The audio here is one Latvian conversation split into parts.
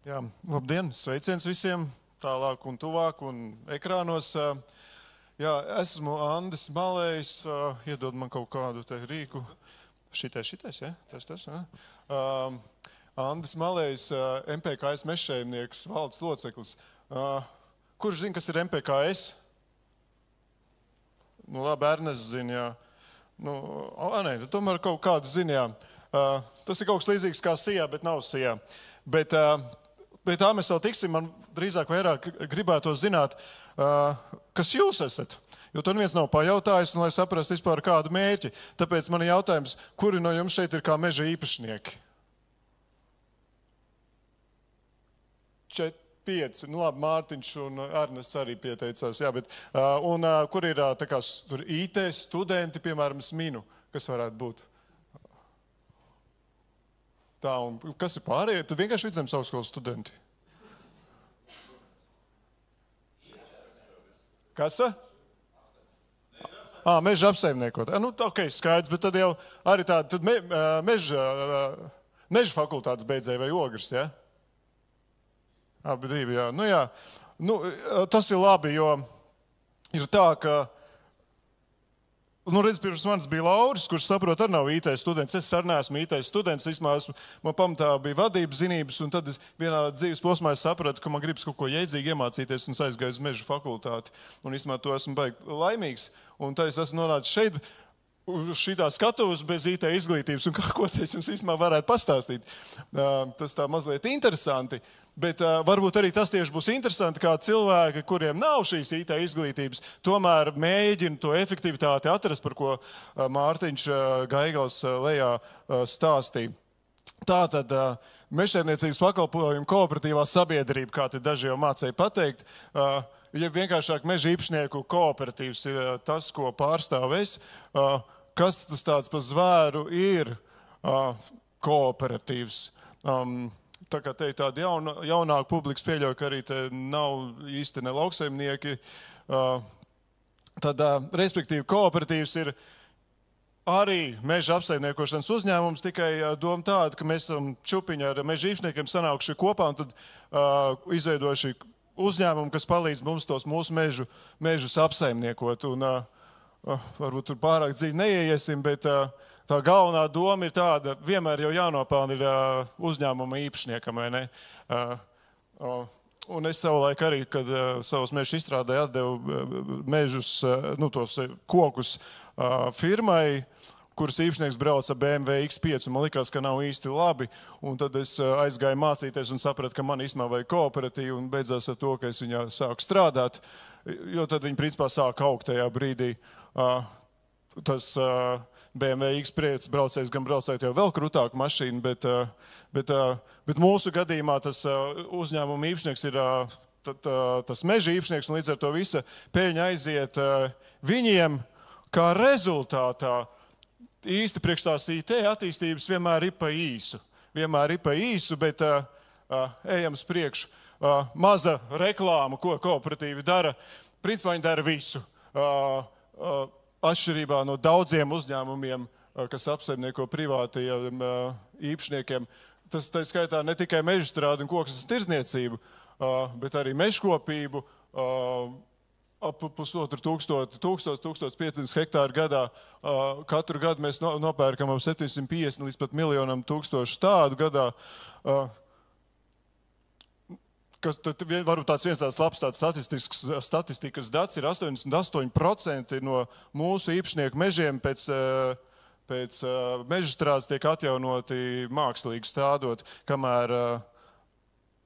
Jā, labdien, sveiciens visiem, tālāk un tuvāk un ekrānos. Jā, esmu Andis Malējs, iedod man kaut kādu te rīku. Šitais, ja? Tas, ja? Andis Malējs, MPKS mežsaimnieks, valdes loceklis. Kurš zina, kas ir MPKS? Nu, labi, Ernest zina, jā. Nu, nē, tomēr kaut kādu zina, jā. Tas ir kaut kas līdzīgs kā SIA, bet nav SIA. Bet tā mēs vēl tiksim, man drīzāk vairāk gribētu zināt, kas jūs esat. Jo to neviens nav pajautājis, un lai saprastu vispār kādu mērķi. Tāpēc man ir jautājums, kuri no jums šeit ir kā meža īpašnieki? 4, 5, nu labi, Mārtiņš un Ernests arī pieteicās, jā, bet, un kur ir tā kā tur IT studenti, piemēram, Sminu, kas varētu būt? Tā, un kas ir pārējie? Tad vienkārši vidzemes augstskolas studenti. Kas? Meža apsaimniekot. Nu, ok, skaidrs, bet tad jau arī tāda, tad meža fakultātes beidzēja vai ogres, ja? Abi divi, jā. Nu, jā. Nu, tas ir labi, jo ir tā, ka redz, pirms manis bija Lauris, kurš saprot, arī nav IT students. Es arī neesmu IT students. Man pamatā bija vadības zinības, un tad vienā dzīves posmā es sapratu, ka man gribas kaut ko jēdzīgi iemācīties un aizgāju uz meža fakultāti. Un īstenībā to esmu baigi laimīgs. Un tā es esmu nonācis šeit, uz šitā skatuves bez IT izglītības, un ko te es jums īstenībā varētu pastāstīt. Tas tā mazliet interesanti. Bet varbūt arī tas tieši būs interesanti, kā cilvēki, kuriem nav šīs IT izglītības, tomēr mēģina to efektivitāti atrast, par ko Mārtiņš Gaigals lejā stāstīja. Tātad mežsaimniecības pakalpojumu kooperatīvā sabiedrība, kā te daži jau mācēja pateikt, ja vienkāršāk meža īpašnieku kooperatīvs ir tas, ko pārstāv es, kas tas tāds pa zvēru ir kooperatīvs. Tā kā te ir tāda jaunāka publikas pieļauja, ka arī te nav īsti ne lauksaimnieki. Tad, respektīvi, kooperatīvs ir arī meža apsaimniekošanas uzņēmums, tikai doma tāda, ka mēs esam čupiņi ar meža īpašniekiem sanākuši kopā un tad izveidojuši uzņēmumu, kas palīdz mums tos mūsu mežus apsaimniekot. Un varbūt tur pārāk dziļi neieiesim, bet tā galvenā doma ir tāda, vienmēr jau jānopelna ir uzņēmuma īpašniekam, vai ne? Un es savulaik arī, kad savus mežus izstrādāju, atdevu mežus, tos kokus firmai, kuras īpašnieks brauca BMW X5, un man likās, ka nav īsti labi. Un tad es aizgāju mācīties un sapratu, ka man īstenībā vajag kooperatīvu, un beidzās ar to, ka es viņā sāku strādāt, jo tad viņi principā sāka augt tajā brīdī. Tas BMW X5 braucējs gan braucēt jau vēl krūtāku mašīnu, bet mūsu gadījumā tas uzņēmuma īpašnieks ir tas meža īpašnieks, un līdz ar to visa peļņa aiziet viņiem, kā rezultātā īsti priekš tās IT attīstības vienmēr ir pa īsu. Vienmēr ir pa īsu, bet ejam uz priekšu. Maza reklāma, ko kooperatīvi dara, principā viņi dara visu. Atšķirībā no daudziem uzņēmumiem, kas apsaimnieko privātajiem īpašniekiem, tas tā skaitā ne tikai mežstrādi un koksnes tirdzniecību, bet arī mežkopību, ap 1500 hektāru gadā. Katru gadu mēs nopērkam ap 750 līdz pat 1 000 tādu gadā. Kas varbūt viens tāds labs statistikas dats ir 88% no mūsu īpašnieku mežiem pēc meža strādes tiek atjaunoti mākslīgi stādot, kamēr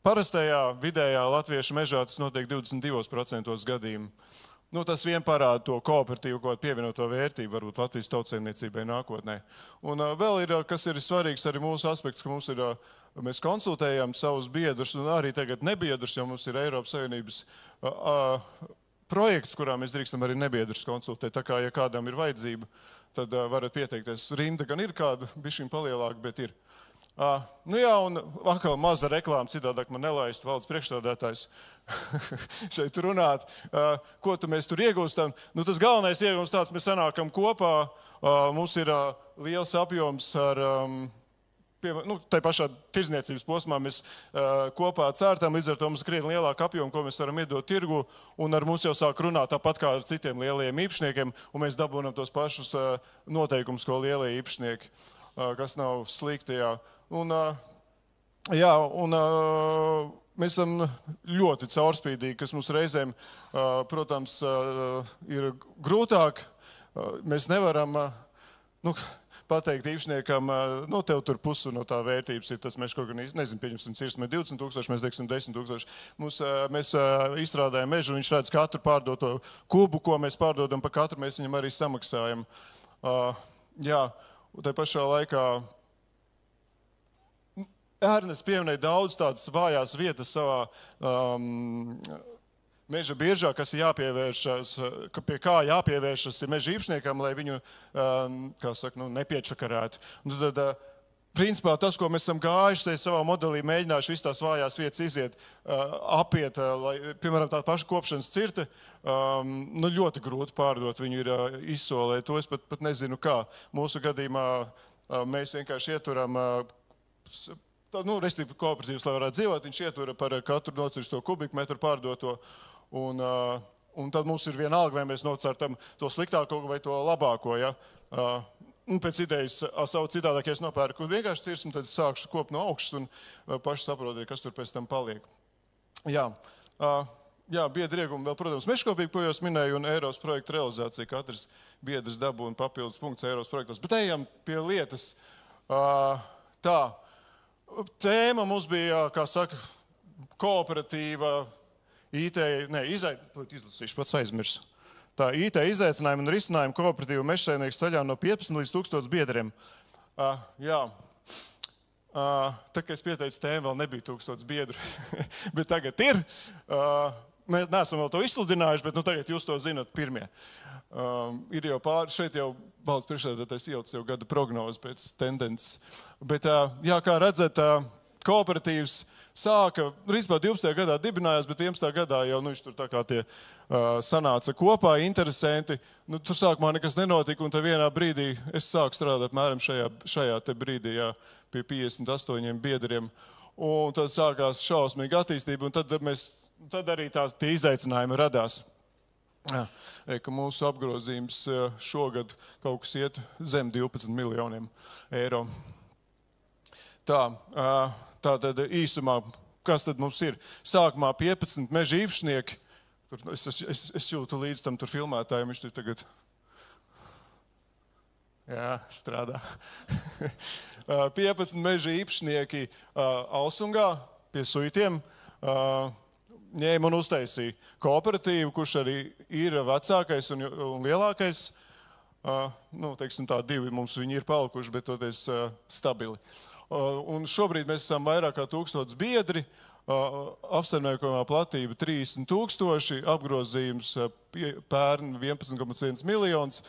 parastajā vidējā latviešu mežā tas notiek 22% gadījumu. Tas vien parāda to kooperatīvu, ko pievienoto vērtību varbūt Latvijas tautsaimniecībai nākotnē. Un vēl ir, kas ir svarīgs arī mūsu aspekts, ka mēs konsultējam savus biedrus un arī tagad nebiedrus, jo mums ir Eiropas Savienības projekts, kurā mēs drīkstam arī nebiedrus konsultēt. Tā kā, ja kādam ir vajadzība, tad varat pieteikties. Rinda gan ir kāda, bišķiņ palielāka, bet ir. Jā, un atkal maza reklāma, citādāk man nelaistu valdes priekšstādātājs šeit runāt. Ko mēs tur iegūstam? Tas galvenais iegūms tāds, mēs sanākam kopā, mums ir liels apjoms ar tai pašā tirdzniecības posmā mēs kopā cērtām, līdz ar to mums krietni lielāka apjoma, ko mēs varam iedot tirgu, un ar mums jau sāk runāt tāpat kā ar citiem lielajiem īpašniekiem, un mēs dabūnam tos pašus noteikumus, ko lielie īpašnieki, kas nav slikti, jā. Un mēs esam ļoti caurspīdīgi, kas mums reizēm, protams, ir grūtāk. Mēs nevaram, pateikt īpašniekam, tev tur pusi no tā vērtības ir tas, mēs kaut kā, nezinu, pieņemsim, cirsmē 20,000, mēs teiksim 10,000. Mēs izstrādājam mežu, un viņš redz katru pārdoto kubu, ko mēs pārdodam pa katru, mēs viņam arī samaksājam. Jā, un tai pašā laikā Ernsts pieminēja daudz tādas vājās vietas savā meža biržā, kas ir jāpievēršas, pie kā jāpievēršas meža īpašniekam, lai viņu, kā saka, nepiečakarētu. Tad, principā, tas, ko mēs esam gājuši savā modelī, mēģinājuši visu tās vājās vietas iziet, apiet, lai, piemēram, tā paša kopšanas cirte, ļoti grūti pārdot, viņu ir izsolēt, to es pat nezinu kā. Mūsu gadījumā mēs vienkārši ieturam, respektīvi kooperatīvs, lai varētu dzīvot, viņš ietura par katru nocirsto kubikmetru pārdoto. Un tad mums ir vienalga, vai mēs nocērtam to sliktāko vai to labāko. Ja? Pēc idejas savu citādāk, ja es nopērku vienkārši cirsmu, tad es sākšu kopt no augšas un paši saprotiet, kas tur pēc tam paliek. Jā, biedri iegumi vēl, protams, mežkopība, ko jau minēju, un Eiropas projekta realizācija. Katrs biedrs dabū un papildus punkts Eiropas projektos. Bet ejam pie lietas. Tā, tēma mums bija, kā saka, kooperatīva, izlasīšu, pats aizmirsu. Tā IT izaicinājumi un risinājumi kooperatīvu mežsaimnieku ceļā no 15 līdz 1000 biedriem. Jā. Tā kā es pieteicu tēmu, vēl nebija 1000 biedru, bet tagad ir. Mēs neesam vēl to izsludinājuši, bet tagad jūs to zinat pirmie. Ir jau šeit jau valdes priekšsēdētājs ielicis jau gada prognozi pēc tendences. Bet, jā, kā redzat, kooperatīvs sāka, principā 12. gadā dibinājās, bet 11. gadā jau viņš tur tā kā tie sanāca kopā, interesanti. Tur sākumā nekas nenotika, un tad vienā brīdī es sāku strādāt mēram šajā te brīdī, jā, pie 58 biedriem. Un tad sākās šausmīga attīstība, un tad arī tie izaicinājumi radās. Ka mūsu apgrozījums šogad kaut kas iet zem 12 miljoniem eiro. Tātad īsumā, kas tad mums ir? Sākumā 15 meža īpašnieki. Es jūtu līdz tam tur filmētājiem, viņš tur tagad strādā. 15 meža īpašnieki Alsungā pie Suitiem ņēma un uztaisīja kooperatīvu, kurš arī ir vecākais un lielākais. Teiksim tā, 2 mums viņi ir palikuši, bet toties stabili. Un šobrīd mēs esam vairāk kā 1000 biedri, apsaimniekojumā platība 30 000, apgrozījums pērn 11,1 miljonus,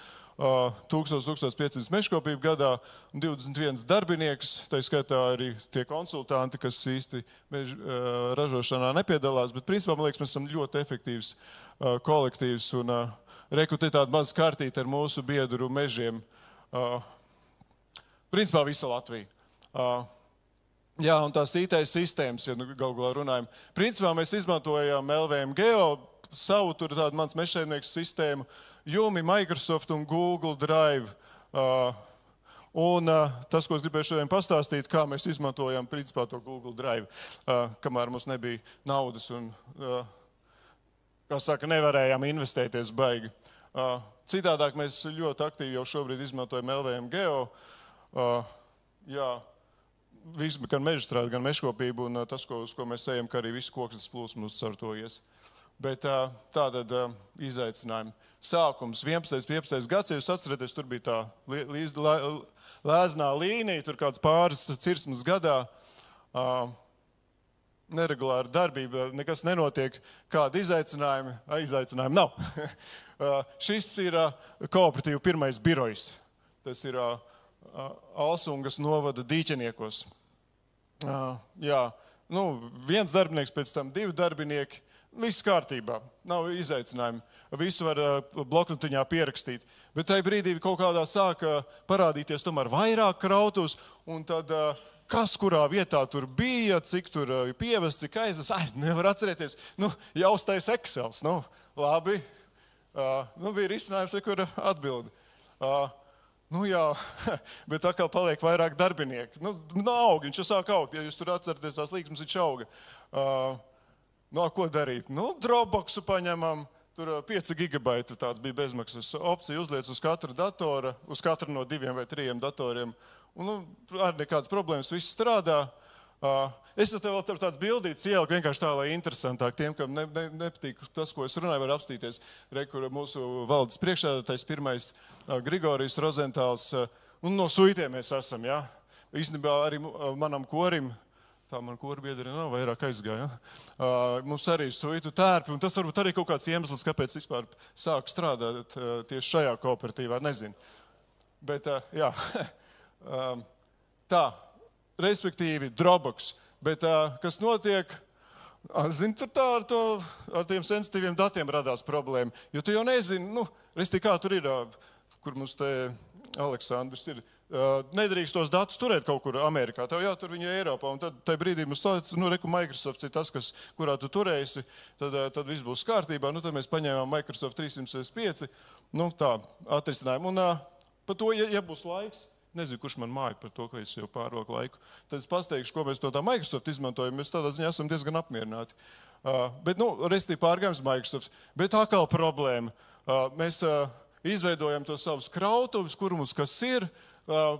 1500 mežkopību gadā un 21 darbinieks, tā skaitā arī tie konsultanti, kas īsti ražošanā nepiedalās, bet principā, man liekas, mēs esam ļoti efektīvs kolektīvs un rekrutē tādu mazu kartīti ar mūsu biedru mežiem. Principā visa Latvija. Jā, un tās IT sistēmas, ja galu galā runājam. Principā mēs izmantojām LVM Geo, savu tur tādu mans mežsaimnieks sistēmu, Jumi, Microsoft un Google Drive. Un tas, ko es gribēju šodien pastāstīt, kā mēs izmantojām principā to Google Drive, kamēr mums nebija naudas un, kā saka, nevarējām investēties baigi. Citādāk mēs ļoti aktīvi jau šobrīd izmantojam LVM Geo. Jā. Viss, gan mežstrāde, gan mežkopība un tas, uz ko mēs ejam, ka arī visu koksnes plūsmu mums caur to ies. Bet tātad izaicinājumi. Sākums 11. 15. gads, ja jūs atceraties, tur bija tā lēznā līnija, tur kāds pāris cirsmas gadā. Neregulāra darbība, nekas nenotiek, kādi izaicinājumi nav. Šis ir kooperatīvu pirmais birojs. Tas ir Alsungas novada Dīķeniekos. Jā, viens darbinieks, pēc tam 2 darbinieki. Viss kārtībā, nav izaicinājumi. Visu var bloknotiņā pierakstīt. Bet tajā brīdī kaut kādā sāka parādīties tomēr vairāk krautus, un tad kas kurā vietā tur bija, cik tur pievests, cik aizvests. Nevar atcerēties. Jaustais Excels. Labi. Bija risinājums, kur atbildi. Jā, bet atkal paliek vairāk darbinieki. Aug, viņš sāk augt. Ja jūs tur atceraties tās līksmas, viņš auga. Ko darīt? Dropboxu paņemam. Tur 5 gigabaiti tāds bija bezmaksas opcija, uzliec uz katru datoru, uz katru no 2 vai 3 datoriem. Ar nekādas problēmas viss strādā. Es tev vēl tāds bildīts ieliku vienkārši tā, lai interesantāk tiem, kam nepatīk tas, ko es runāju, var apstīties. Kur mūsu valdes priekšsēdētājs pirmais Grigorijs Rozentāls, no suitiem mēs esam, jā. Īstenībā arī manam korim, tā man korbiedri nav vairāk aizgāja. Mums arī suitu tērpi, un tas varbūt arī kaut kāds iemesls, kāpēc vispār sāk strādāt tieši šajā kooperatīvā, nezinu. Bet, jā, tā, respektīvi Dropbox. Bet kas notiek, zini, tur ar tiem sensitīviem datiem radās problēma, jo tu jau nezini, respektīvi, kā tur ir, kur mums te Aleksandrs ir, nedrīkst tos datus turēt kaut kur Amerikā. Tev jātur viņu Eiropā, un tad tajā brīdī mums Microsoft ir tas, kurā tu turēsi, tad viss būs kārtībā. Tad mēs paņēmām Microsoft 365, tā, atrisinājumu. Un par to, ja būs laiks, nezinu, kurš man māja par to, ka es jau pārvalku laiku, tad es pasteikšu, ko mēs no tā Microsoft izmantojam. Mēs tādā ziņā esam diezgan apmierināti. Bet, restīvi pārgājums Microsoft. Bet atkal problēma. Mēs izveidojam to savus krautuvis, kur mums kas ir,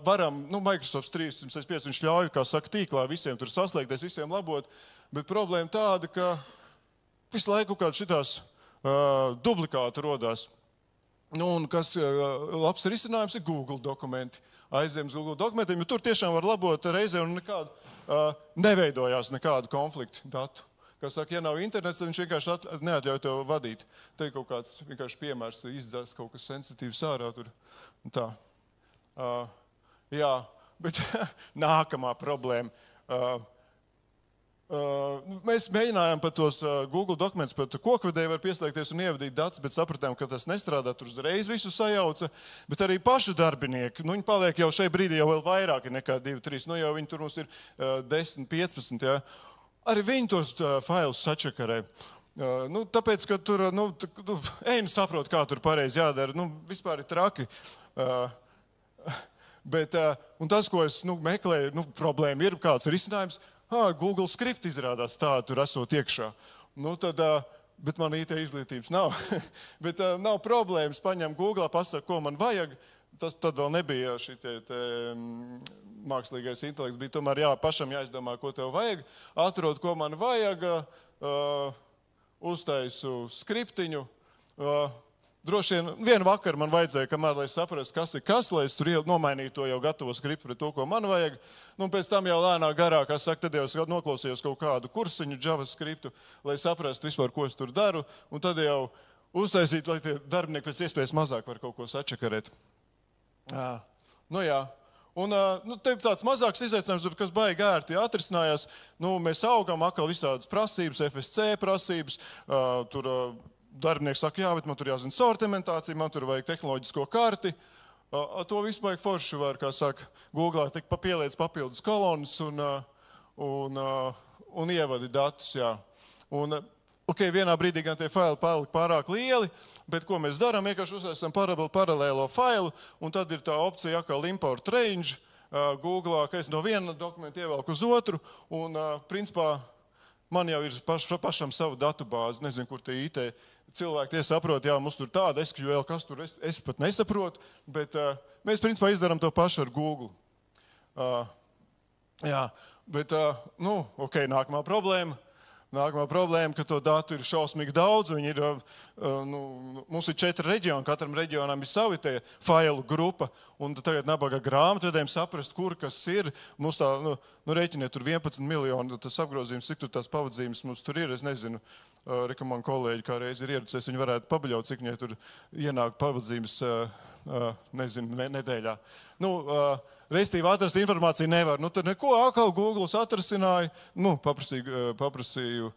varam, Microsoft 365, viņš ļauj, kā saka, tīklā visiem tur saslēgties, visiem labot, bet problēma tāda, ka visu laiku kāds šitās duplikāti rodās. Un kas labs risinājums ir Google dokumenti. Aizējums Google dokumentiem, jo tur tiešām var labot reizē un neveidojās nekādu konfliktu datu. Kā saka, ja nav internets, tad viņš vienkārši neatļauj tev vadīt. Te ir kaut kāds vienkārši piemērs, izdzēs kaut kas sensitīvs ārā tur. Tā. Jā, bet nākamā problēma. Mēs mēģinājām pat tos Google dokumentus, pat kokvedēji var pieslēgties un ievadīt datus, bet sapratām, ka tas nestrādā, tur uzreiz visu sajauca, bet arī paši darbinieki, viņi paliek jau šai brīdī jau vēl vairāki nekā 2-3, jau viņi tur mums ir 10-15, jā. Arī viņi tos failus sačakarē. Tāpēc, ka tur, saprot, kā tur pareizi jādara, vispār ir traki. Bet, un tas, ko es meklēju, problēma ir, kāds risinājums, Google skript izrādās tā, tur esot iekšā. Bet man IT izglītības nav. Bet nav problēmas, paņem Google, pasaka, ko man vajag. Tas tad vēl nebija šitie mākslīgais intelekts, bija tomēr pašam jāizdomā, ko tev vajag. Atrod, ko man vajag, uztaisu skriptiņu. Droši vien vienu vakaru man vajadzēja, kamēr, lai saprastu, kas ir kas, lai es tur nomainītu to jau gatavo skriptu pret to, ko man vajag. Pēc tam jau lēnā garā, kā saka, tad jau es noklausījos kaut kādu kursiņu JavaScriptu, lai saprastu vispār, ko es tur daru, un tad jau uztaisīt, lai tie darbinieki pēc iespējas mazāk var kaut ko sačakarēt. Jā. Un te ir tāds mazāks izaicinājums, kas baigi ērti atrisinājās. Mēs augam atkal visādas prasības, FSC prasības, tur darbinieki saka, jā, bet man tur jāzina sortimentācija, man tur vajag tehnoloģisko karti. To visu baigi forši var, kā saka, Googlā tik pieliec papildus kolonas un ievadi datus, jā. Un, vienā brīdī gan tie faili palika pārāk lieli, bet ko mēs darām, vienkārši uztaisam paralēlo failu, un tad ir tā opcija atkal import range Googlā, ka es no viena dokumenta ievelku uz otru, un principā man jau ir pašam savu datubāzi, nezinu, kur tie IT cilvēki tie saprot, jā, mums tur tāda SQL, kas tur, es pat nesaprotu, bet mēs principā izdarām to pašu ar Google. Jā, bet, nākamā problēma. Nākamā problēma, ka to datu ir šausmīgi daudz. Viņi ir, mums ir 4 reģioni, katram reģionam ir savi tie failu grupa. Un tagad nabaga grāmatvedējiem saprast, kur kas ir. Mums tā, rēķiniet, tur 11 miljoni, tas apgrozījums, cik tur tās pavadzīmes mums tur ir. Es nezinu, ka man kolēģi kā reiz ir ieradusies, viņi varētu pabaļaut, cik viņai tur ienāk pavadzīmes, nezinu, nedēļā. Reiztīvi atrast informāciju nevar. Tad neko atkal Googles atrasināja. Paprasīju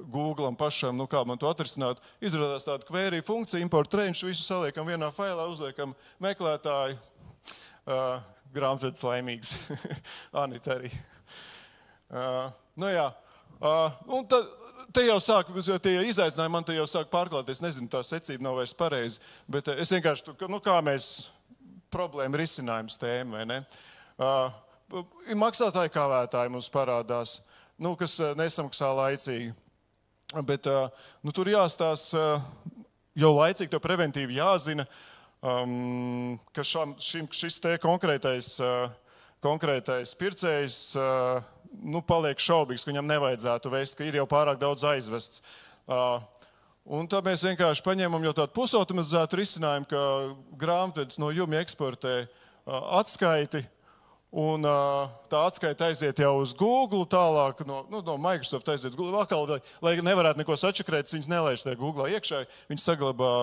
Googlam pašam, kā man to atrisināt. Izrādās tāda query funkcija, import range, visu saliekam vienā failā, uzliekam meklētāju. grāmatvedis laimīgs. Anita arī. Nu jā. Un tad, te jau sāk, tie izaicinājumi man te jau sāk pārklāties. Nezinu, tā secība nav vairs pareizi, bet es vienkārši, kā mēs problēma risinājums tēma, vai ne? Maksātāji kavētāji mums parādās, kas nesamaksā laicīgi. Bet tur jāstās jau laicīgi, to preventīvi jāzina, ka šis te konkrētais pircējs paliek šaubīgs, ka viņam nevajadzētu vest, ka ir jau pārāk daudz aizvests. Un tad mēs vienkārši paņēmam jau tādu pusautomatizētu risinājumu, ka grāmatvedis no jumja eksportē atskaiti, un tā atskaita aiziet jau uz Google, tālāk no Microsoft aiziet uz Google. Vakal, lai nevarētu neko sačakrēt, viņas nelaiž tajā Google iekšā, viņas saglabā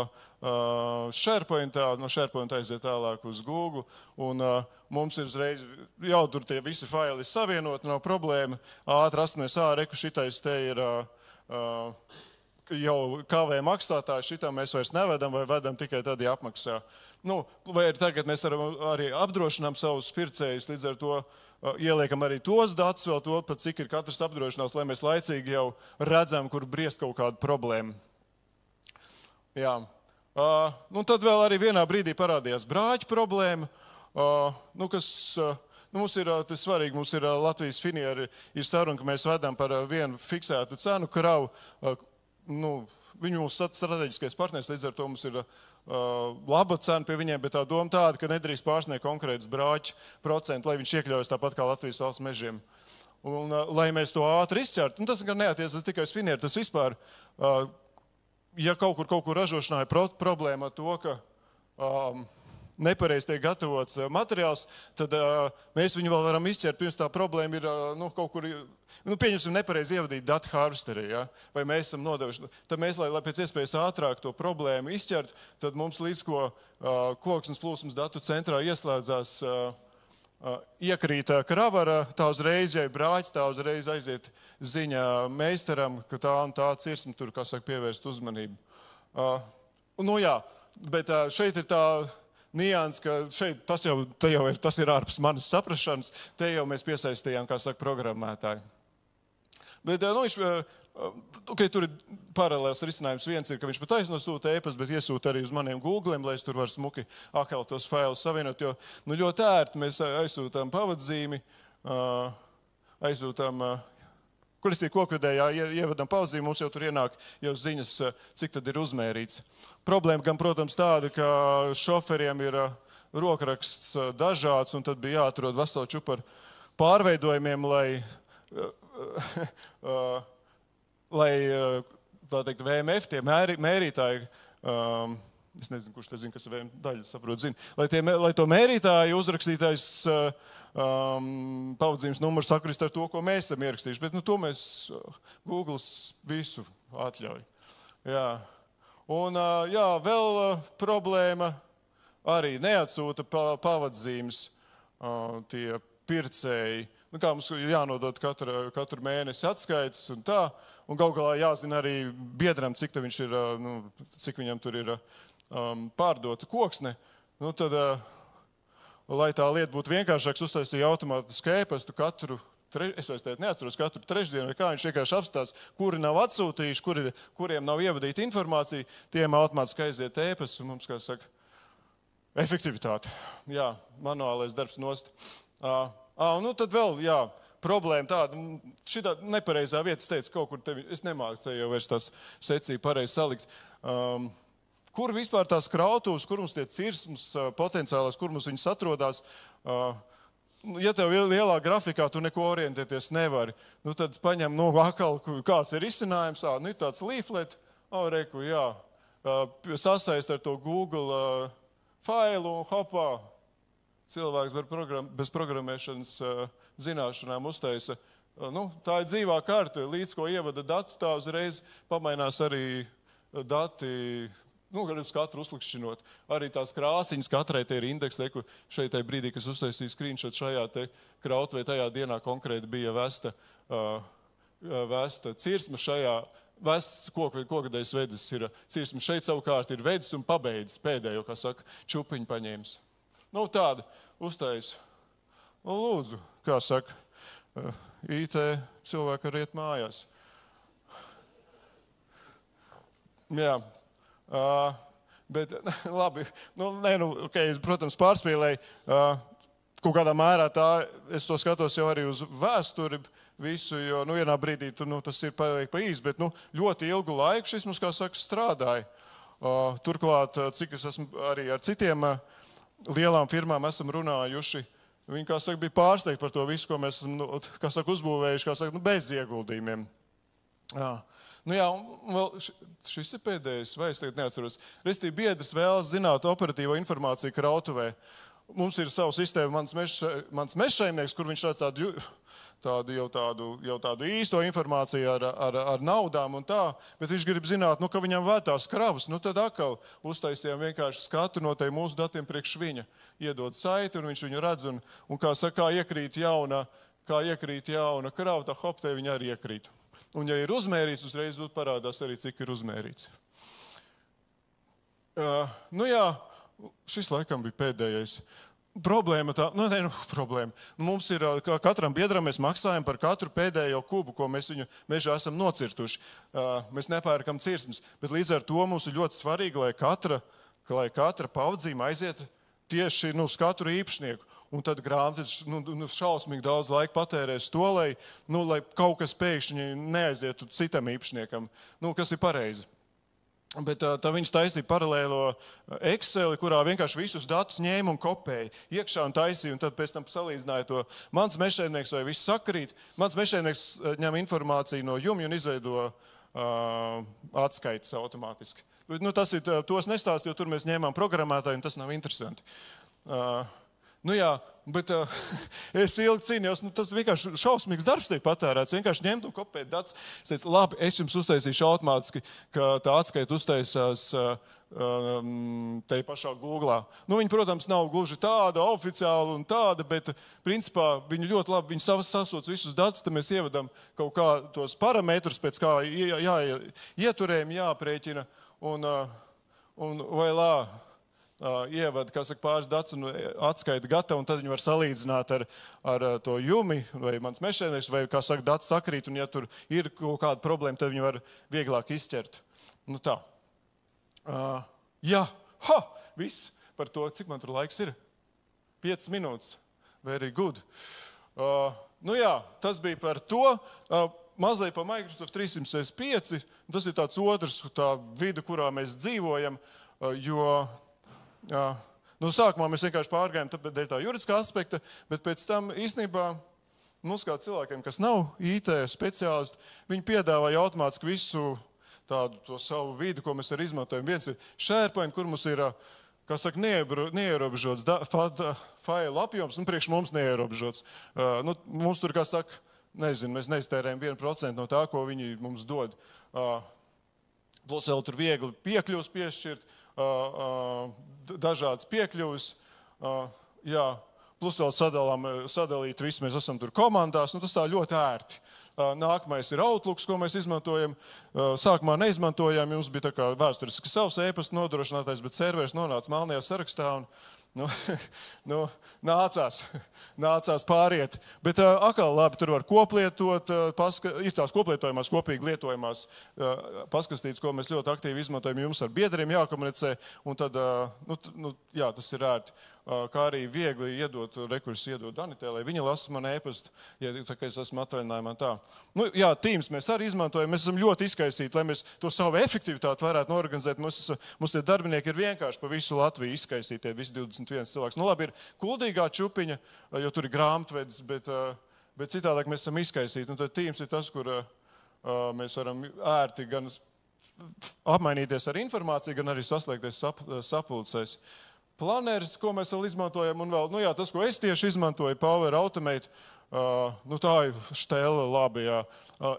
SharePointā, no SharePoint aiziet tālāk uz Google, un mums ir uzreiz jau tur tie visi faili savienoti, nav problēma. Ātri astmies, reku šitais te ir jau kavē maksātāji, šitam mēs vairs nevedam vai vedam tikai tad, ja apmaksā. Vai tagad mēs arī apdrošinām savus pircējus, līdz ar to ieliekam arī tos datus, vēl to, pat cik ir katrs apdrošinās, lai mēs laicīgi jau redzam, kur briest kaut kādu problēmu. Jā. Tad vēl arī vienā brīdī parādījās brāķu problēma, mums ir tas svarīgi, mums ir Latvijas Finieri ir saruna, ka mēs vedam par vienu fiksētu cenu kravu. Viņi mums strateģiskais partners, līdz ar to mums ir laba cena pie viņiem, bet tā doma tāda, ka nedrīkst pārsniegt konkrētas brāķu procentu, lai viņš iekļaujas tāpat kā Latvijas valsts mežiem. Un lai mēs to ātri izķertu, tas gan neatiecas tikai uz Finieru, tas vispār, ja kaut kur ražošanā ir problēma ar to, ka nepareizi tiek gatavots materiāls, tad mēs viņu vēl varam izķert, pirms tā problēma ir kaut kur, pieņemsim nepareizi ievadīt datu harvesterī, ja? Vai mēs esam nodevuši. Tad mēs, lai pēc iespējas ātrāk to problēmu izķert, tad mums līdz ko koksnes plūsmas datu centrā ieslēdzās iekrīt kravara, tā uzreiz, ja ir brāķis, tā uzreiz aiziet ziņa meistaram, ka tā un tā cirsma tur, kā saka, pievērst uzmanību. Bet šeit ir tā nians, ka šeit tas ir ārpus manas saprašanas, te jau mēs piesaistījām, kā saka, programmētāji. Bet tur ir paralēls risinājums. Viens ir, ka viņš pat aiznosūta e-pastu, bet iesūta arī uz maniem Googliem, lai es tur varu smuki atkal tos failus savienot, jo ļoti ērti mēs aizsūtām pavadzīmi, kokvedējā ievedam pavadzīmi, mums jau tur ienāk jau ziņas, cik tad ir uzmērīts. Problēma gan, protams, tāda, ka šoferiem ir rokraksts dažāds, un tad bija jāatrod veselu čupu ar pārveidojumiem, lai tā teikt, VMF, tie mērītāji, es nezinu, kurš te zina, kas ir VMF daļa, saprot, zina, lai to mērītāju uzrakstītais pavadzīmes numurs sakrist ar to, ko mēs esam ierakstījuši, bet to mēs Googles visu atļauj. Jā. Un vēl problēma arī neatsūta pavadzīmes tie pircēji. Kā mums ir jānodod katru mēnesi atskaites un tā, un galu galā jāzina arī biedram, cik viņš ir, cik viņam tur ir pārdota koksne. Tad, lai tā lieta būtu vienkāršāks, uztaisīja automātisku e-pastu es vairs neatceros katru trešdienu, vai kā viņš vienkārši apstās, kuri nav atsūtījuši, kuriem nav ievadīta informācija, tiem automātiski aiziet e-pasts, un mums, kā saka, efektivitāte. Jā, manuālais darbs nost. Tad vēl, problēma tāda, šitā nepareizā vieta, es teicu, kaut kur tevi, es nemāku te jau vairs tās secību pareizi salikt. Kur vispār tās krautuvas, kur mums tie cirsmas potenciālās, kur mums viņas atrodās, ja tev lielā grafikā tu neko orientēties nevari, tad paņem atkal, kāds ir izcinājums, ir tāds leaflet, sasaist ar to Google failu un hopā. Cilvēks bez programmēšanas zināšanām uztaisa. Tā ir dzīvā karte, līdz ko ievada datus, tā uzreiz pamainās arī dati, uz katru uzlikšķinot. Arī tās krāsiņas katrai te ir indeks, šeit tajā brīdī, kas uztaisīja screenshot šajā te krautuvē, tajā dienā konkrēti bija vesta cirsma šajā, vests kokadējs vedis ir cirsma. Šeit savukārt ir vedis un pabeidzis pēdējo, kā saka, čupiņu paņēmis. Tāda uztais. lūdzu, kā saka, IT cilvēki var iet mājās. Jā. Bet, labi, es, protams, pārspīlēju, kaut kādā mērā tā, es to skatos jau arī uz vēsturi visu, jo, vienā brīdī tas ir paliek pa īsi, bet, ļoti ilgu laiku šis mums, kā saka, strādāja. Turklāt, cik es esmu arī ar citiem lielām firmām esam runājuši, viņi, kā saka, bija pārsteigti par to visu, ko mēs esam, kā saka, uzbūvējuši, kā saka, bez ieguldījumiem. Jā, un vēl šis ir pēdējais, vai es tagad neatceros. Restīvi biedrs vēlas zināt operatīvo informāciju krautuvē. Mums ir savu sistēmu, mans mežsaimnieks, kur viņš tādu īsto informāciju ar naudām un tā, bet viņš grib zināt, ka viņam vētās kravas. Tad atkal uztaisījām vienkārši skatu no tiem mūsu datiem priekš viņa. Iedod saiti un viņš viņu redz un kā saka, kā iekrīt jauna krava, tā hoptē viņa arī iekrīt. Un, ja ir uzmērīts, uzreiz parādās arī, cik ir uzmērīts. Jā, šis laikam bija pēdējais. Problēma tā, problēma. Mums ir, katram biedram mēs maksājam par katru pēdējo kubu, ko mēs viņu mežā esam nocirtuši. Mēs nepērkam cirsmes, bet līdz ar to mums ir ļoti svarīgi, lai katra paudzīme aiziet tieši uz katru īpašnieku. Un tad grāmatas šausmīgi daudz laika patērēs to, lai kaut kas pēkšņi neaizietu citam īpašniekam, kas ir pareizi. Bet tā viņš taisīja paralēlo Exceli, kurā vienkārši visus datus ņēma un kopēja iekšā un taisīja, un tad pēc tam salīdzināja to. Mans mežsaimnieks vai viss sakarīt, mans mežsaimnieks ņem informāciju no jumja un izveido atskaites automātiski. Tas ir, tos nestāst, jo tur mēs ņēmām programmētāju, un tas nav interesanti. Jā, bet es ilgi cīnījos, tas vienkārši šausmīgs darbs tiek patērēts, vienkārši ņemt un kopēt datus. Es teicu, labi, es jums uztaisīšu automātiski, ka tā atskaita uztaisās te pašā Googlā. Viņi, protams, nav gluži tāda oficiāla un tāda, bet principā viņi ļoti labi, viņi sasūc visus datus, tad mēs ievadam kaut kā tos parametrus, pēc kā ieturējumi jāprēķina un vai lā. Ievad, kā saka, pāris datus un atskaita gatavu, un tad viņi var salīdzināt ar to jumi, vai mans mežsaimnieks, vai, kā saka, datus sakrīt, un ja tur ir kaut kāda problēma, tad viņi var vieglāk izķert. Tā. Jā, viss par to, cik man tur laiks ir? 5 minūtes. Very good. Jā, tas bija par to. Mazliet par Microsoft 365. Tas ir tāds otrs tā vide, kurā mēs dzīvojam, jo sākumā mēs vienkārši pārgājām dēļ tā juridiskā aspekta, bet pēc tam īstenībā mums kā cilvēkiem, kas nav IT speciālisti, viņi piedāvāja automātiski visu tādu to savu vidi, ko mēs arī izmantojam. Viens ir SharePoint, kur mums ir, kā saka, neierobežots failu apjoms, un priekš mums neierobežots. Mums tur, kā saka, nezinu, mēs neiztērējam 1% no tā, ko viņi mums dod. Plus vēl tur viegli piekļuvs piešķirt, dažādas piekļuvis, plus vēl sadalīt visu, mēs esam tur komandās, tas tā ļoti ērti. Nākamais ir Outlooks, ko mēs izmantojam. Sākumā neizmantojām, jums bija tā kā vēsturiski savs e-pasta nodrošinātais, bet serveris nonāca melnajā sarakstā un nācās pāriet. Bet atkal labi, tur var koplietot, ir tās koplietojumās, kopīgi lietojumās paskastītas, ko mēs ļoti aktīvi izmantojam. Jums ar biedriem jākomunicē, un tad, tas ir ērti. Kā arī viegli iedot rekursus, iedot Danitē, lai viņa lasa man e-pastu, ja tā kā es esmu atvaļinājumā tā. Teams mēs arī izmantojam, mēs esam ļoti izkaisīti, lai mēs to savu efektivitāti varētu norganizēt. Mums tie darbinieki ir vienkārši pa visu Latviju izkaisītie, visi 21 cilvēks. Labi, ir kuldīgā čupiņa, jo tur ir grāmatvedis, bet citādāk mēs esam izkaisīti. Un tad Teams ir tas, kur mēs varam ērti gan apmainīties ar informāciju, gan arī saslēgties sapulcēs. Planeris, ko mēs vēl izmantojam, un vēl, tas, ko es tieši izmantoju, Power Automate, tā ir štēle labi, jā.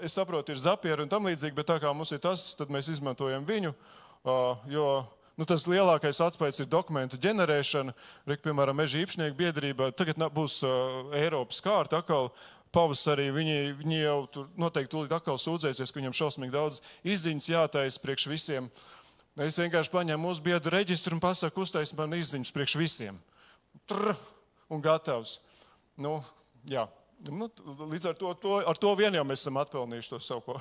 Es saprotu, ir Zapier un tam līdzīgi, bet tā kā mums ir tas, tad mēs izmantojam viņu, jo tas lielākais atspējas ir dokumentu ģenerēšana. Piemēram, meža īpašnieku biedrība, tagad būs Eiropas kārta, atkal pavasarī viņi jau tur noteikti tūlīt atkal sūdzēsies, ka viņam šausmīgi daudz izziņas jātais priekš visiem. Es vienkārši paņēmu mūsu biedru reģistru un pasaku, uztais man izziņas priekš visiem. Un gatavs. Nu, jā. Nu, līdz ar to vien jau mēs esam atpelnījuši to savu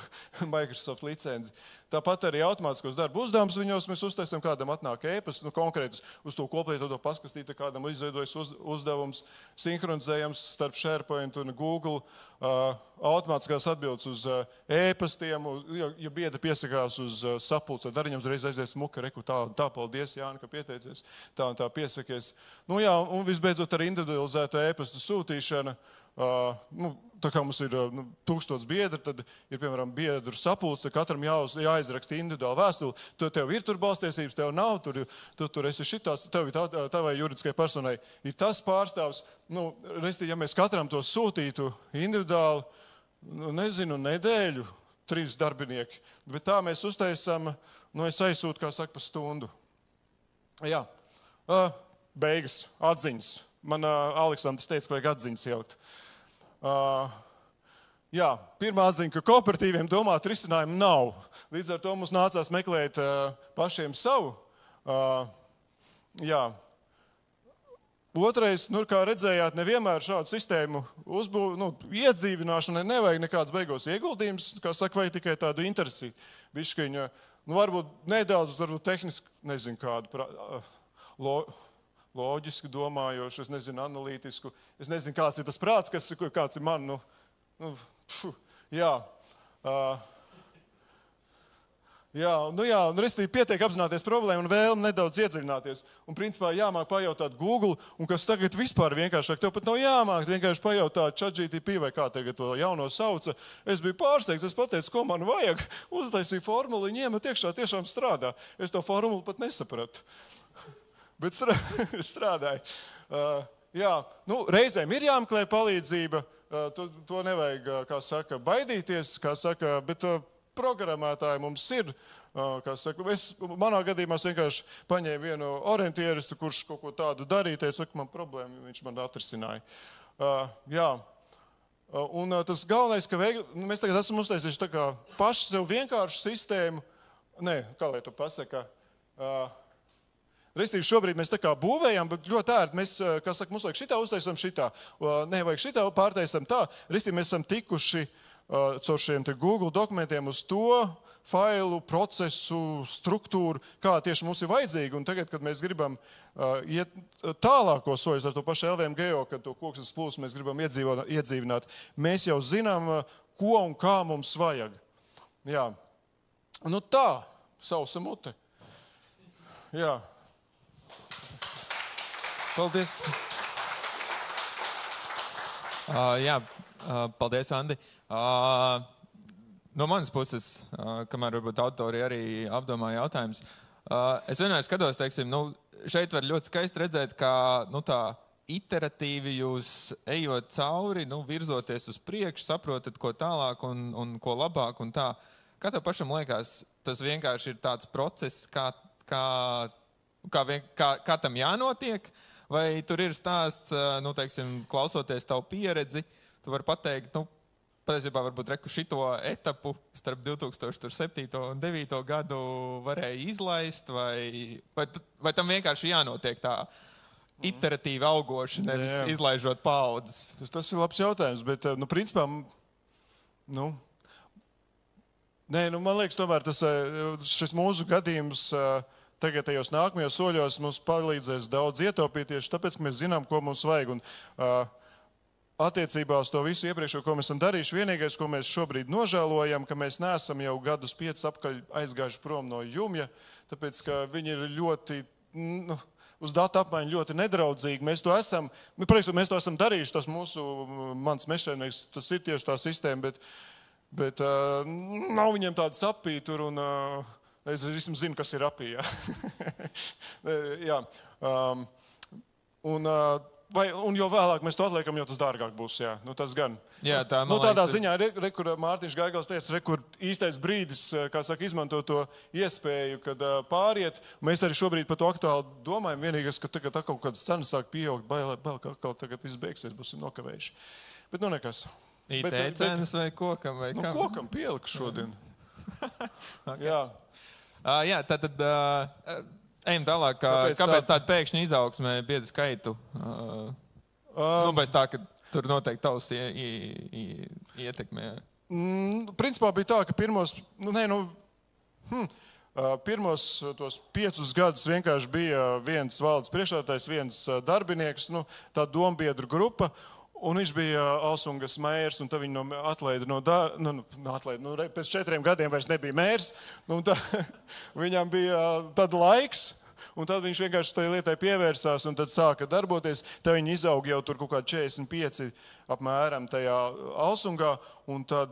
Microsoft licenci. Tāpat arī automātiskos darbu uzdevumus viņos mēs uztaisam, kādam atnāk ēpas, konkrētus uz to koplietoto paskastītu, kādam izveidojas uzdevums, sinhronizējams starp SharePoint un Google, automātiskās atbildes uz ēpastiem, ja biedri piesakās uz sapulci, tad arī jums reiz aizies muka, reku, tā, paldies, Jāni, ka pieteicies, tā un tā piesakies. Nu jā, un visbeidzot ar individualizētu ēpastu sūtīšanu. Tā kā mums ir 1000 biedri, tad ir, piemēram, biedru sapulce, tad katram jāizraksta individuāli vēstuli. Tev ir tur balstiesības, tev nav, tur esi šitās, tev ir tavai juridiskai personai ir tas pārstāvs. Restī, ja mēs katram to sūtītu individuāli, nezinu, nedēļu, 3 darbinieki, bet tā mēs uztaisam, es aizsūtu, kā saka, pa stundu. Jā, beigas, atziņas. Man Aleksandrs teica, ka vajag atziņas ielikt. Jā, pirmā atziņa, ka kooperatīviem domāt risinājumu nav. Līdz ar to mums nācās meklēt pašiem savu. Jā. Otrais, kā redzējāt, nevienmēr šādu sistēmu iedzīvināšanai nevajag nekāds beigos ieguldījums, kā saka, vai tikai tādu interesi. Biškiņa, varbūt nedaudz, varbūt tehniski, nezinu kādu loģiski domājošu, es nezinu, analītisku. Es nezinu, kāds ir tas prāts, kāds ir man, jā. Un restīvi pietiek apzināties problēmu un vēlmi nedaudz iedziļināties. Un principā jāmāk pajautāt Google, un kas tagad vispār vienkāršāk, tev pat nav jāmāk vienkārši pajautāt ChatGPT vai kā tagad to jauno sauca. Es biju pārsteigts, es pateicu, ko man vajag, uztaisīju formulu, un iemet iekšā tiešām strādā. Es to formulu pat nesapratu. Bet strādāja. Reizēm ir jāmeklē palīdzība, to nevajag, kā saka, baidīties, kā saka, bet programmētāji mums ir, kā saka, manā gadījumā es vienkārši paņēmu vienu orientieristu, kurš kaut ko tādu darīja, es saku, man problēma, viņš man atrisināja. Jā. Un tas galvenais, ka mēs tagad esam uztaisījuši tā kā paši sev vienkāršu sistēmu, kā lai to pasaka, Restīvi šobrīd mēs tā kā būvējam, bet ļoti ērti mēs, kā saka, mums vajag šitā, uztaisam šitā, nevajag šitā, pārtaisam tā. Restīvi mēs esam tikuši caur šiem te Google dokumentiem uz to failu, procesu, struktūru, kā tieši mums ir vajadzīgi. Un tagad, kad mēs gribam iet tālāko soļus ar to pašu LVMGO, kad to koksnes plūsmu mēs gribam iedzīvināt, mēs jau zinām, ko un kā mums vajag. Jā. Tā, sausa mute. Jā. Paldies. Paldies, Andi. No manas puses, kamēr varbūt autori arī apdomā jautājumus, es vienmēr skatos, teiksim, šeit var ļoti skaisti redzēt, kā tā iteratīvi jūs ejot cauri, virzoties uz priekšu, saprotat, ko tālāk un ko labāk un tā. Kā tev pašam liekas, tas vienkārši ir tāds process, kā tam jānotiek? Vai tur ir stāsts, teiksim, klausoties tavu pieredzi, tu vari pateikt, patiesībā varbūt šito etapu starp 2007. un 2009. gadu varēja izlaist, vai tam vienkārši jānotiek tā iteratīvi augoši, nevis izlaižot paaudzes? Tas ir labs jautājums, bet, principā, man liekas, tomēr šis mūsu gadījums tagad tajos nākamajos soļos mums palīdzēs daudz ietaupīt tieši tāpēc, ka mēs zinām, ko mums vajag. Un attiecībā uz to visu iepriekšējo, ko mēs esam darījuši, vienīgais, ko mēs šobrīd nožēlojam, ka mēs neesam jau gadus 5 apkaļ aizgājuši prom no jumja, tāpēc, ka viņi ir ļoti, uz datu apmaiņu ļoti nedraudzīgi. Mēs to esam darījuši, tas mans mešēnieks, tas ir tieši tā sistēma, bet nav viņiem tāda sapī tur un... Es vismaz zinu, kas ir apī. Jā. Un jo vēlāk mēs to atliekam, jo tas dārgāk būs. Jā. Tas gan. Jā, tādā ziņā, kur Mārtiņš Gaigals teica, kur īstais brīdis, kā saka, izmanto to iespēju, kad pāriet. Mēs arī šobrīd par to aktuāli domājam. Vienīgais, ka tagad kaut kādas cenas sāk pieaugt, bail, ka atkal tagad viss beigsies, būsim nokavējuši. Bet nekas. IT cenas vai kokam? Vai kam? Kokam pieliku šodien. Okay. Jā. Jā, tad ejam tālāk. Kāpēc tāda pēkšņa izaugsme biedru skaitu? Bez tā, ka tur noteikti tavs ietekmē. Principā bija tā, ka pirmos tos 5 gadus vienkārši bija viens valdes priekšsēdētājs, viens darbinieks, tā dombiedru grupa, un viņš bija Alsungas mērs, un tad viņu atlaida pēc 4 gadiem vairs nebija mērs, un viņam bija tad laiks, un tad viņš vienkārši tajā lietai pievērsās, un tad sāka darboties. Tad viņi izauga jau tur kaut kādi 45 apmēram tajā Alsungā, un tad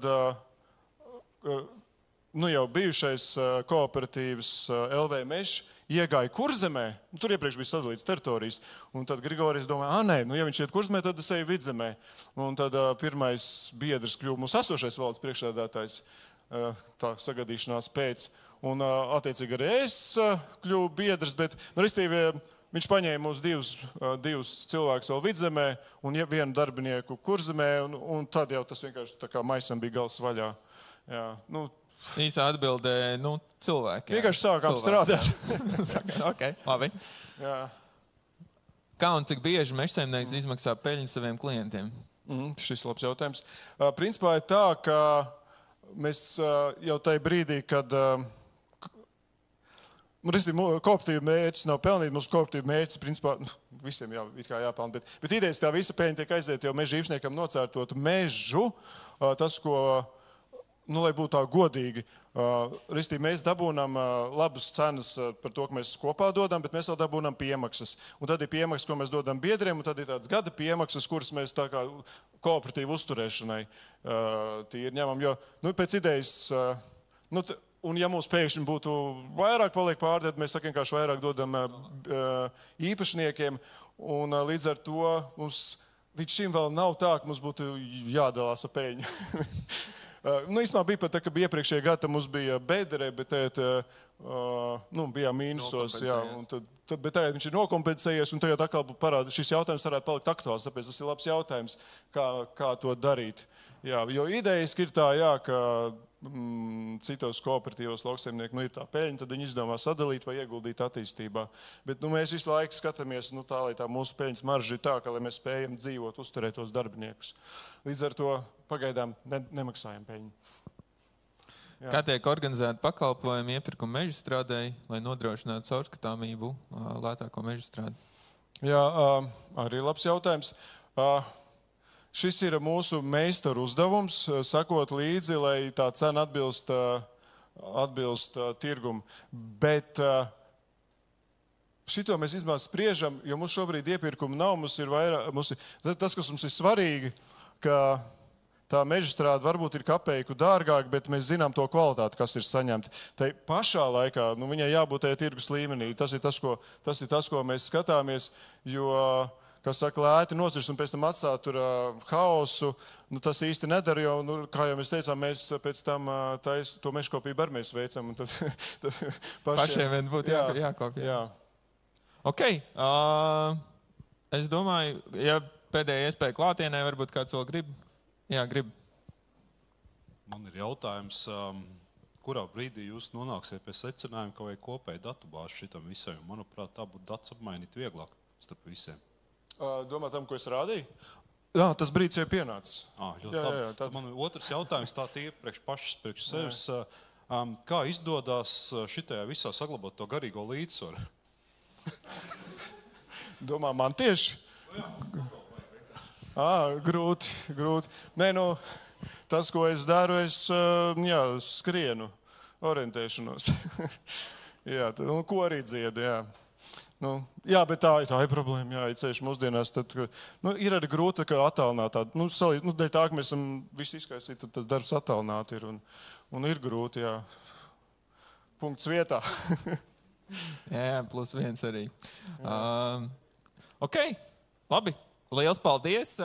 jau bijušais kooperatīvs LV Mežs iegāja Kurzemē, tur iepriekš bija sadalīts teritorijas, un tad Grigorijs domāja, ja viņš iet Kurzemē, tad es eju Vidzemē. Un tad pirmais biedrs kļuva mūsu esošais valdes priekšsēdētājs, tā sagadīšanās pēc. Un attiecīgi arī es kļuvu biedrs, bet viņš paņēma mūs divus cilvēkus vēl Vidzemē un vienu darbinieku Kurzemē, un tad jau tas vienkārši tā kā maisam bija gals vaļā. Jā, Īsā atbildē, cilvēki. Vienkārši sākām strādāt. Ok, labi. Jā. Kā un cik bieži mežsaimnieks izmaksā peļņu saviem klientiem? Šis labs jautājums. Principā ir tā, ka mēs jau tajā brīdī, kad kooperatīva mērķis nav pelnīt, mūsu kooperatīva mērķis, principā, visiem jāpelna, bet idejas tā visa peļņa tiek aiziet jau meža īpašniekam nocērtot mežu, tas, ko, lai būtu tā godīgi. Mēs dabūnam labas cenas par to, ka mēs kopā dodam, bet mēs vēl dabūnam piemaksas. Un tad ir piemaksas, ko mēs dodam biedriem, un tad ir tāds gada piemaksas, kuras mēs tā kā kooperatīvu uzturēšanai tīri ņemam. Jo, pēc idejas, un ja mums pēkšņi būtu vairāk paliek pār, tad mēs vienkārši vairāk dodam īpašniekiem, un līdz ar to mums līdz šim vēl nav tā, ka mums būtu jādalās ar peļņu. Īstenībā bija pat tā, ka iepriekšējā gada mums bija bedere, bet bijām mīnusos, bet tagad viņš ir nokompensējies, un tagad atkal parāda, šis jautājums varētu palikt aktuāls, tāpēc tas ir labs jautājums, kā to darīt. Jā, jo idejiski ir tā, ka citos kooperatīvos lauksaimnieki ir tā peļņa, tad viņi izdomā sadalīt vai ieguldīt attīstībā. Bet mēs visu laiku skatāmies tā, lai tā mūsu peļņas marža ir tā, ka lai mēs spējam dzīvot, uzturēt tos darbiniekus. Līdz ar to pagaidām nemaksājam peļņu. Jā. Kā tiek organizēta pakalpojumi iepirkuma mežstrādēji, lai nodrošinātu caurskatāmību lētāko mežstrādi? Jā, arī labs jautājums. Šis ir mūsu meistaru uzdevums, sakot līdzi, lai tā cena atbilst tirgumu. Bet šito mēs izmēr spriežam, jo mums šobrīd iepirkumu nav, tas, kas mums ir svarīgi, ka tā mežstrāde varbūt ir kapeiku dārgāk, bet mēs zinām to kvalitāti, kas ir saņemta. Tai pašā laikā viņai jābūt tajā tirgus līmenī. Tas ir tas, ko mēs skatāmies, jo kas saka, lēti nocirst un pēc tam atstāt tur haosu, tas īsti nedara, jo, kā jau mēs teicām, mēs pēc tam to mežkopību arī mēs veicam. Un tad pašiem vien būtu jākopja. Jā. Ok. Es domāju, ja pēdējā iespēja klātienē, varbūt kāds vēl grib. Jā, grib. Man ir jautājums, kurā brīdī jūs nonāksiet pie secinājuma, ka vajag kopēju datubāzi šitam visam? Manuprāt, tā būtu datus apmainīt vieglāk starp visiem. Domā tam, ko es rādīju? Jā, tas brīdis jau pienācis. Jā. Man otrs jautājums tā tie priekš sevis. Kā izdodās šitajā visā saglabāt to garīgo līdzsvaru? Domā, man tieši? Grūti. Nē, tas, ko es daru, es skrienu, orientēšanos. Jā, ko arī dziedu, jā. Jā, bet tā ir problēma, ja ceļš mūsdienās, tad ir arī grūti attālināt tādu, dēļ tā, ka mēs esam visu izskaisīt, tad tas darbs attālināt ir, un ir grūti, jā, punkts vietā. Jā, +1 arī. Ok, labi, liels paldies!